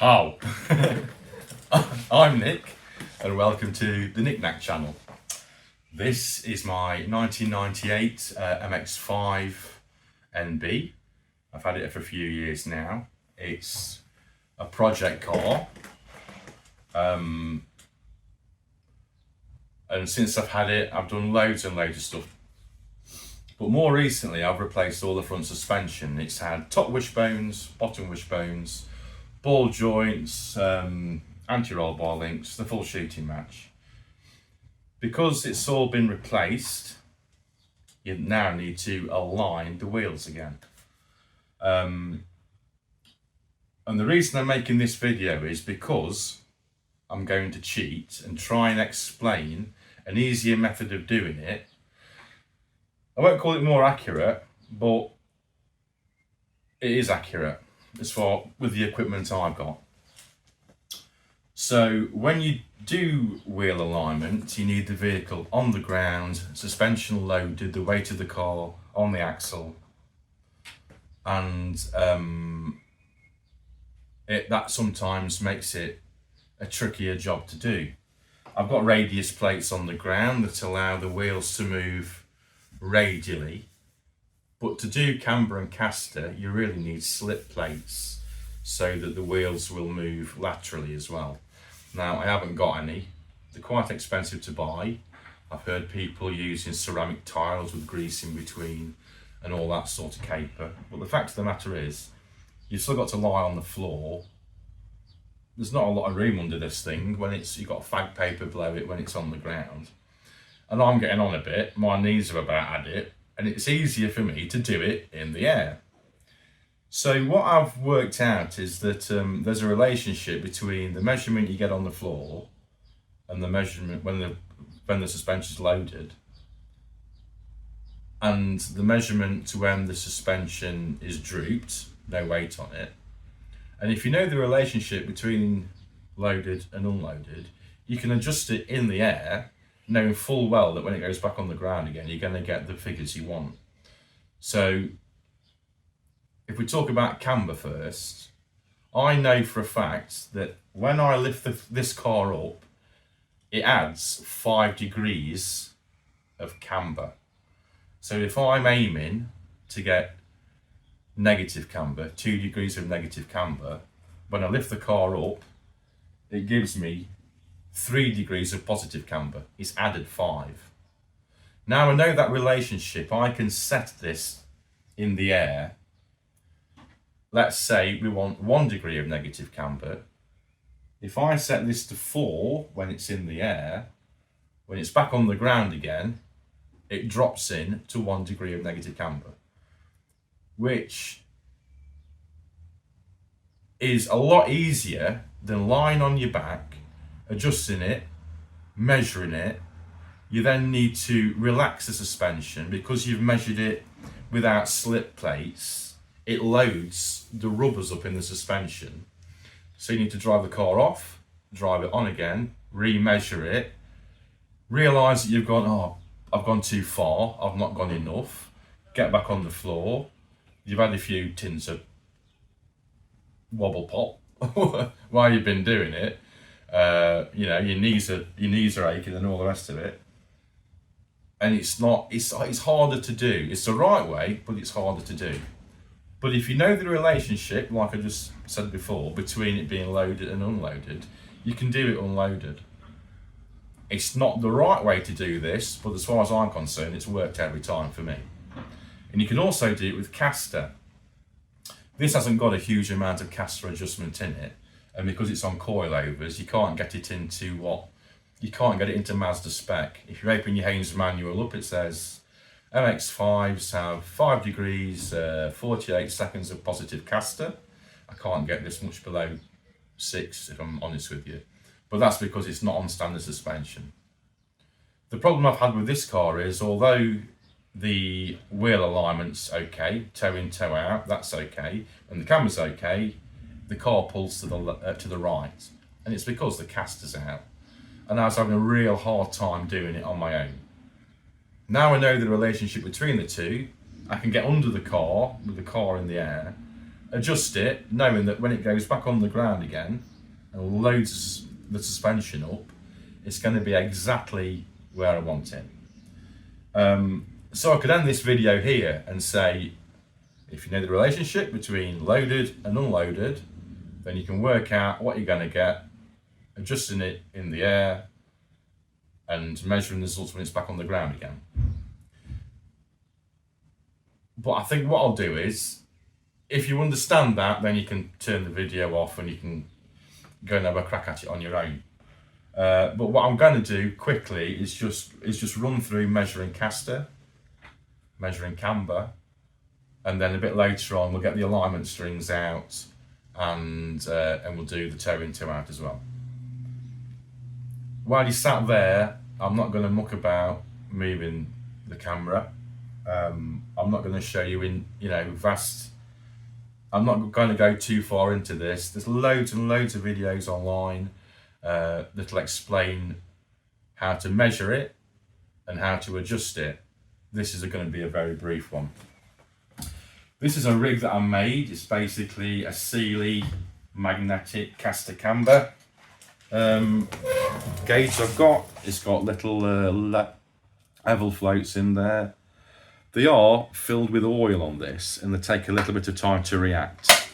Oh, I'm Nick, and welcome to the Nick Knack channel. This is my 1998 MX5 NB. I've had it for a few years now. It's a project car, and since I've had it, I've done loads and loads of stuff. But more recently, I've replaced all the front suspension. It's had top wishbones, bottom wishbones, ball joints, anti-roll bar links, the full shooting match. Because it's all been replaced, you now need to align the wheels again. And the reason I'm making this video is because I'm going to cheat and try and explain an easier method of doing it. I won't call it more accurate, but it is accurate as far with the equipment I've got. So when you do wheel alignment, you need the vehicle on the ground, suspension loaded, the weight of the car on the axle, and that sometimes makes it a trickier job to do. I've got radius plates on the ground that allow the wheels to move radially, but to do camber and caster you really need slip plates so that the wheels will move laterally as well. Now I haven't got any, they're quite expensive to buy. I've heard people using ceramic tiles with grease in between and all that sort of caper, but the fact of the matter is you've still got to lie on the floor. There's not a lot of room under this thing when you've got fag paper below it when it's on the ground. And I'm getting on a bit, my knees are about at it, and it's easier for me to do it in the air. So what I've worked out is that there's a relationship between the measurement you get on the floor and the measurement when the suspension's loaded, and the measurement to when the suspension is drooped, no weight on it. And if you know the relationship between loaded and unloaded, you can adjust it in the air, knowing full well that when it goes back on the ground again, you're going to get the figures you want. So if we talk about camber first, I know for a fact that when I lift this car up, it adds 5 degrees of camber. So if I'm aiming to get negative camber, 2 degrees of negative camber, when I lift the car up, it gives me 3 degrees of positive camber. It's added 5. Now I know that relationship. I can set this in the air. Let's say we want 1 degree of negative camber. If I set this to 4 when it's in the air, when it's back on the ground again, it drops in to 1 degree of negative camber, which is a lot easier than lying on your back, adjusting it, measuring it. You then need to relax the suspension because you've measured it without slip plates. It loads the rubbers up in the suspension. So you need to drive the car off, drive it on again, re-measure it, realise that you've gone, oh, I've gone too far, I've not gone enough, get back on the floor. You've had a few tins of wobble pop while you've been doing it. You know, your knees are aching and all the rest of it, and it's harder to do. It's the right way, but it's harder to do. But if you know the relationship, like I just said before, between it being loaded and unloaded, you can do it unloaded. It's not the right way to do this, but as far as I'm concerned, it's worked every time for me. And you can also do it with caster. This hasn't got a huge amount of caster adjustment in it, and because it's on coilovers, you can't get it into Mazda spec. If you open your Haynes manual up, it says MX5s have 5 degrees, 48 seconds of positive caster. I can't get this much below 6, if I'm honest with you, but that's because it's not on standard suspension. The problem I've had with this car is, although the wheel alignment's okay, toe in, toe out, that's okay, and the camera's okay, the car pulls to the right, and it's because the caster's out, and I was having a real hard time doing it on my own. Now I know the relationship between the two, I can get under the car with the car in the air adjust it, knowing that when it goes back on the ground again and loads the suspension up, it's going to be exactly where I want it. So I could end this video here and say, if you know the relationship between loaded and unloaded, then you can work out what you're going to get, adjusting it in the air and measuring the results when it's back on the ground again. But I think what I'll do is, if you understand that, then you can turn the video off and you can go and have a crack at it on your own. But what I'm going to do quickly is just run through measuring caster, measuring camber, and then a bit later on we'll get the alignment strings out and we'll do the toe in, toe out as well. While you sat there, I'm not going to muck about moving the camera. I'm not going to show you in vast. I'm not going to go too far into this. There's loads and loads of videos online that'll explain how to measure it and how to adjust it. This is going to be a very brief one. This is a rig that I made. It's basically a Sealy magnetic caster camber. Gauge I've got, it's got little level floats in there. They are filled with oil on this and they take a little bit of time to react.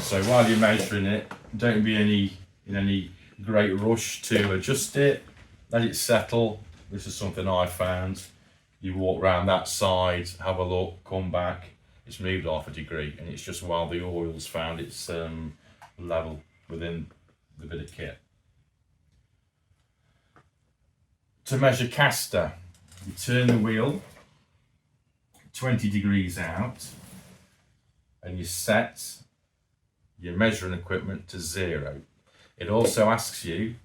So while you're measuring it, don't be in any great rush to adjust it. Let it settle. This is something I found. You walk around that side, have a look, come back. It's moved half a degree, and it's just while the oil's found its level within the bit of kit. To measure caster, you turn the wheel 20 degrees out and you set your measuring equipment to 0. It also asks you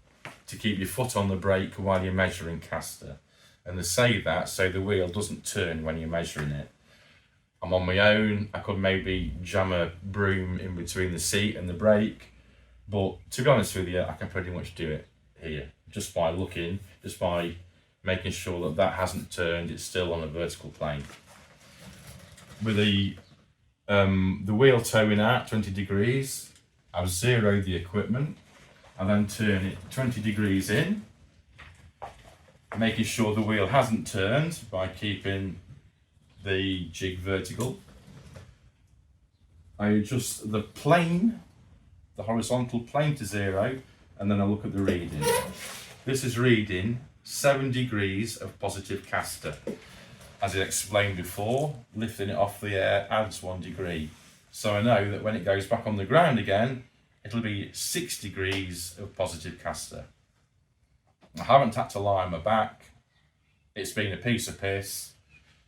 to keep your foot on the brake while you're measuring caster, and they say that so the wheel doesn't turn when you're measuring it. I'm on my own. I could maybe jam a broom in between the seat and the brake, but to be honest with you, I can pretty much do it here just by looking, just by making sure that that hasn't turned, it's still on a vertical plane. With the wheel towing out 20 degrees, I've zeroed the equipment and then turn it 20 degrees in, making sure the wheel hasn't turned by keeping the jig vertical. I adjust the plane, the horizontal plane to 0, and then I look at the reading. This is reading 7 degrees of positive caster. As I explained before, lifting it off the air adds 1 degree. So I know that when it goes back on the ground again, it'll be 6 degrees of positive caster. I haven't had to lie on my back. It's been a piece of piss.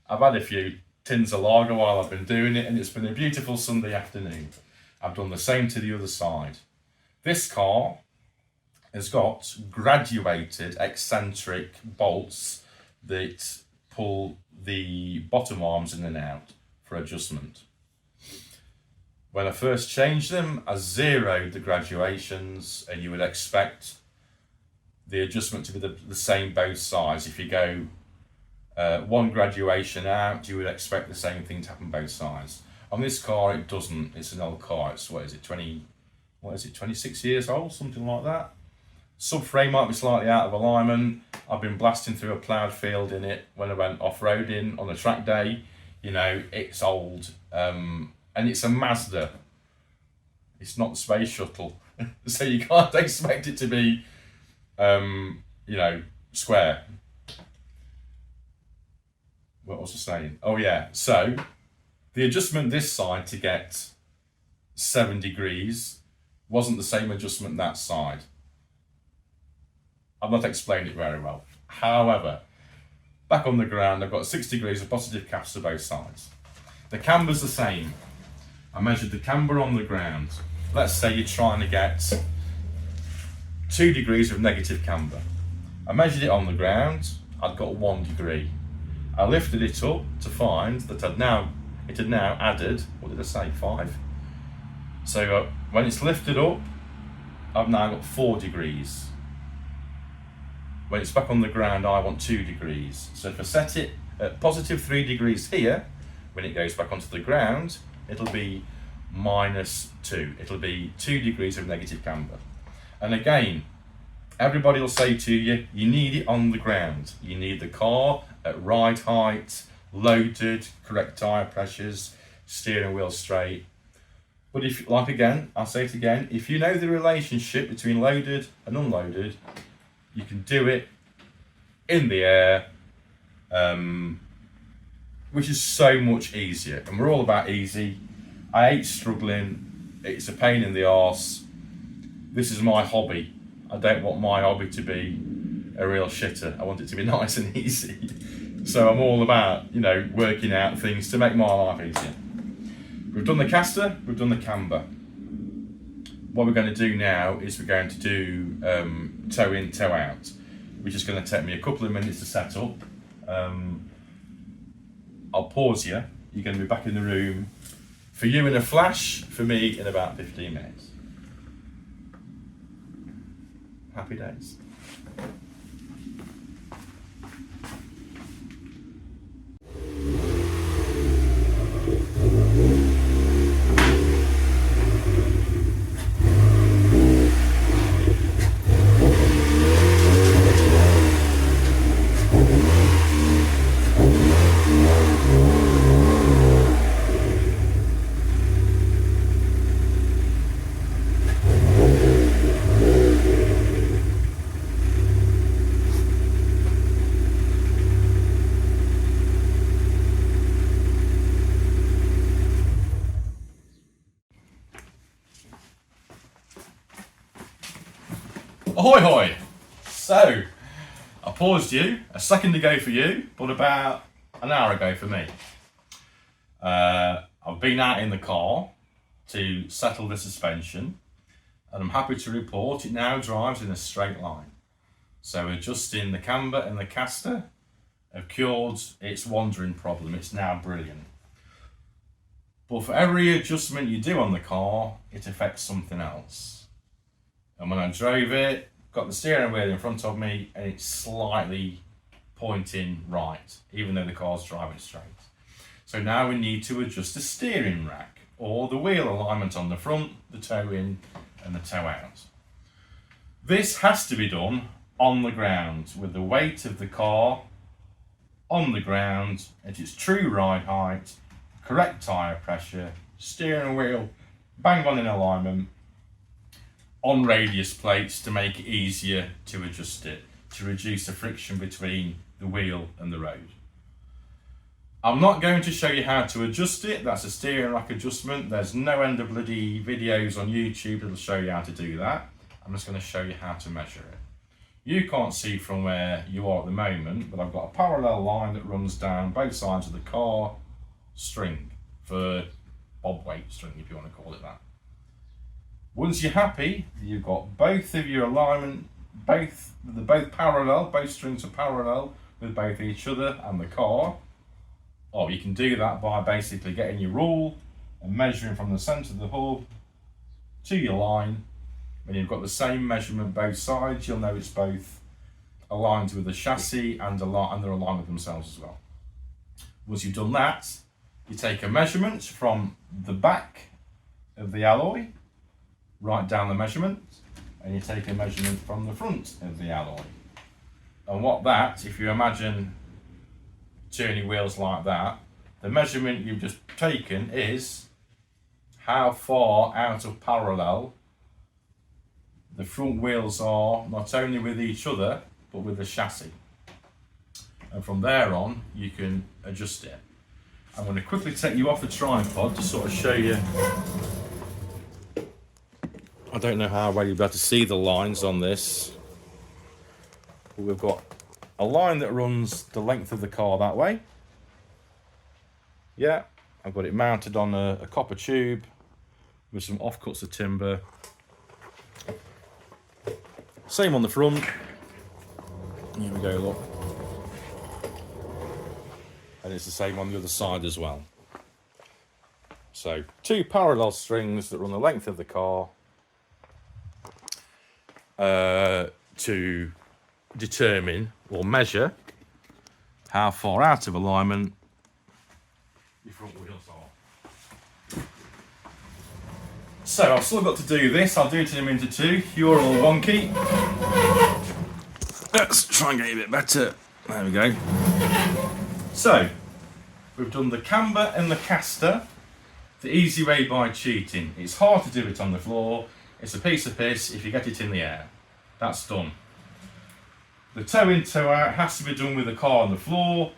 I've had a few tins of lager while I've been doing it, and it's been a beautiful Sunday afternoon. I've done the same to the other side. This car has got graduated eccentric bolts that pull the bottom arms in and out for adjustment. When I first changed them, I zeroed the graduations, and you would expect the adjustment to be the same both sides. If you go one graduation out, you would expect the same thing to happen both sides. On this car, it doesn't. It's an old car. It's 26 years old, something like that. Subframe might be slightly out of alignment. I've been blasting through a ploughed field in it when I went off-roading on a track day. It's old. And it's a Mazda. It's not the space shuttle. So you can't expect it to be, square. What was I saying? Oh yeah, so the adjustment this side to get 7 degrees wasn't the same adjustment that side. I've not explained it very well. However, back on the ground, I've got 6 degrees of positive caster both sides. The camber's the same. I measured the camber on the ground. Let's say you're trying to get 2 degrees of negative camber. I measured it on the ground, I'd got 1 degree. I lifted it up to find that it had now added, what did I say, 5? So when it's lifted up, I've now got 4 degrees. When it's back on the ground, I want 2 degrees. So if I set it at positive 3 degrees here, when it goes back onto the ground, it'll be -2. It'll be 2 degrees of negative camber. And again, everybody will say to you, you need it on the ground. You need the car at right height, loaded, correct tyre pressures, steering wheel straight. But if, like again, I'll say it again, if you know the relationship between loaded and unloaded, you can do it in the air, which is so much easier. And we're all about easy. I hate struggling. It's a pain in the arse. This is my hobby. I don't want my hobby to be a real shitter. I want it to be nice and easy. So I'm all about, working out things to make my life easier. We've done the caster, we've done the camber. What we're going to do now is we're going to do toe in, toe out, which is going to take me a couple of minutes to set up. I'll pause you. You're going to be back in the room. For you in a flash, for me in about 15 minutes. Happy days. Ahoy hoy! So, I paused you a second ago for you, but about an hour ago for me. I've been out in the car to settle the suspension, and I'm happy to report it now drives in a straight line. So adjusting the camber and the caster have cured its wandering problem. It's now brilliant. But for every adjustment you do on the car, it affects something else. And when I drove it, got the steering wheel in front of me and it's slightly pointing right, even though the car's driving straight. So now we need to adjust the steering rack or the wheel alignment on the front, the toe in and the toe out. This has to be done on the ground with the weight of the car on the ground at its true ride height, correct tyre pressure, steering wheel bang on in alignment, on radius plates to make it easier to adjust it, to reduce the friction between the wheel and the road. I'm not going to show you how to adjust it. That's a steering rack adjustment. There's no end of bloody videos on YouTube that'll show you how to do that. I'm just going to show you how to measure it. You can't see from where you are at the moment, but I've got a parallel line that runs down both sides of the car string, for bob weight string if you want to call it that. Once you're happy, you've got both of your alignment, both parallel, both strings are parallel with both each other and the car. Or you can do that by basically getting your rule and measuring from the centre of the hub to your line. When you've got the same measurement both sides, you'll know it's both aligned with the chassis and they're aligned with themselves as well. Once you've done that, you take a measurement from the back of the alloy, write down the measurement, and you take a measurement from the front of the alloy. And what that, if you imagine turning wheels like that, the measurement you've just taken is how far out of parallel the front wheels are, not only with each other, but with the chassis. And from there on, you can adjust it. I'm going to quickly take you off the tripod to sort of show you. I don't know how well you'll be able to see the lines on this, but we've got a line that runs the length of the car that way. Yeah, I've got it mounted on a copper tube with some offcuts of timber. Same on the front. Here we go, look. And it's the same on the other side as well. So 2 parallel strings that run the length of the car to determine or measure how far out of alignment your front wheels are. So I've still got to do this. I'll do it in a minute or two. You're all wonky. Let's try and get it a bit better. There we go. So we've done the camber and the caster the easy way by cheating. It's hard to do it on the floor. It's a piece of piss if you get it in the air. That's done. The toe in, toe out has to be done with the car on the floor,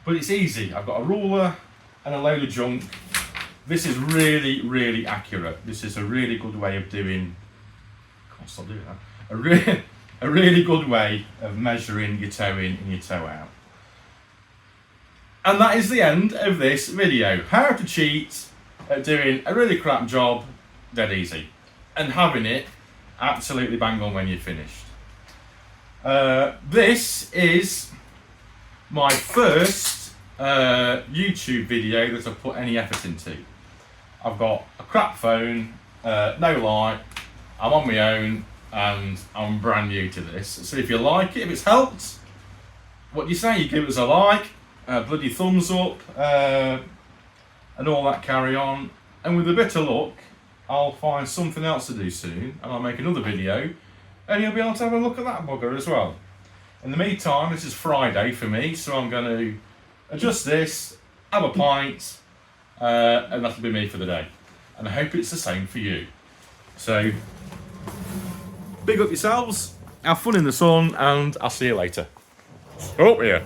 but it's easy. I've got a ruler and a load of junk. This is really, really accurate. This is a really good way of doing, can't stop doing that. A really good way of measuring your toe in and your toe out. And that is the end of this video. How to cheat at doing a really crap job, dead easy. And having it absolutely bang on when you're finished. This is my first YouTube video that I've put any effort into. I've got a crap phone, no light, I'm on my own, and I'm brand new to this. So if you like it, if it's helped, what do you say? You give us a like, a bloody thumbs up, and all that carry on. And with a bit of luck, I'll find something else to do soon, and I'll make another video, and you'll be able to have a look at that bugger as well. In the meantime, this is Friday for me, so I'm going to adjust this, have a pint, and that'll be me for the day. And I hope it's the same for you. So, big up yourselves, have fun in the sun, and I'll see you later. Oh, yeah.